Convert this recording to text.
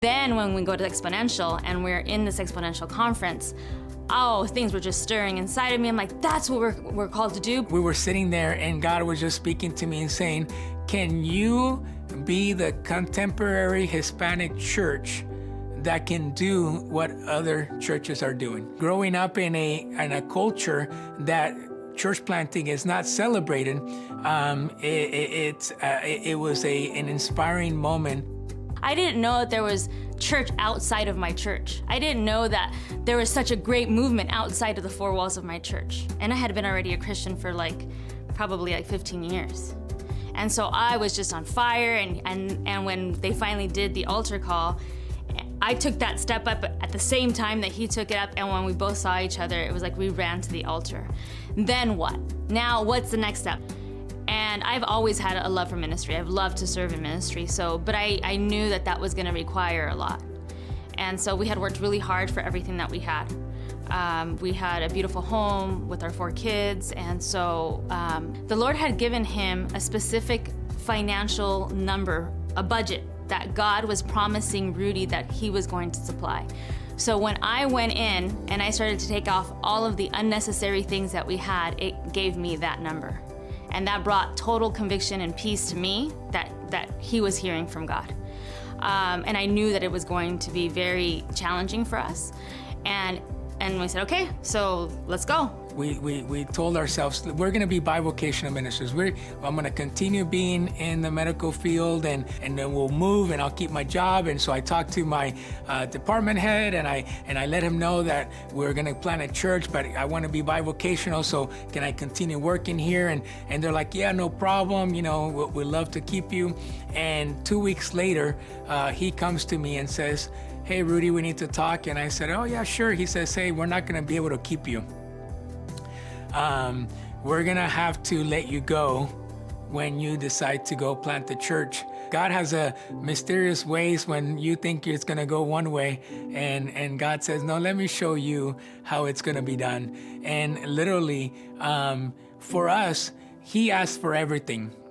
Then when we go to Exponential and we're in this Exponential conference, things were just stirring inside of me. I'm like, that's what we're called to do. We were sitting there and God was just speaking to me and saying, can you be the contemporary Hispanic church that can do what other churches are doing? Growing up in a culture that church planting is not celebrated, it was an inspiring moment. I didn't know that there was church outside of my church. I didn't know that there was such a great movement outside of the four walls of my church. And I had been already a Christian for probably 15 years. And so I was just on fire, and when they finally did the altar call, I took that step up at the same time that he took it up, and when we both saw each other, it was like we ran to the altar. Then what? Now, what's the next step? And I've always had a love for ministry. I've loved to serve in ministry, but I knew that was gonna require a lot. And so we had worked really hard for everything that we had. We had a beautiful home with our 4 kids, and so the Lord had given him a specific financial number, a budget that God was promising Rudy that he was going to supply. So when I went in and I started to take off all of the unnecessary things that we had, it gave me that number. And that brought total conviction and peace to me that he was hearing from God. And I knew that it was going to be very challenging for us. And we said, okay, so let's go. We told ourselves we're going to be bivocational ministers. I'm going to continue being in the medical field, and then we'll move, and I'll keep my job. And so I talked to my department head, and I let him know that we're going to plant a church, but I want to be bivocational. So can I continue working here? And they're like, yeah, no problem. You know, we'd love to keep you. And 2 weeks later, he comes to me and says, hey, Rudy, we need to talk. And I said, oh yeah, sure. He says, hey, we're not going to be able to keep you. We're gonna have to let you go when you decide to go plant the church. God has a mysterious ways when you think it's gonna go one way, and God says, no, let me show you how it's gonna be done. And literally, for us, he asked for everything.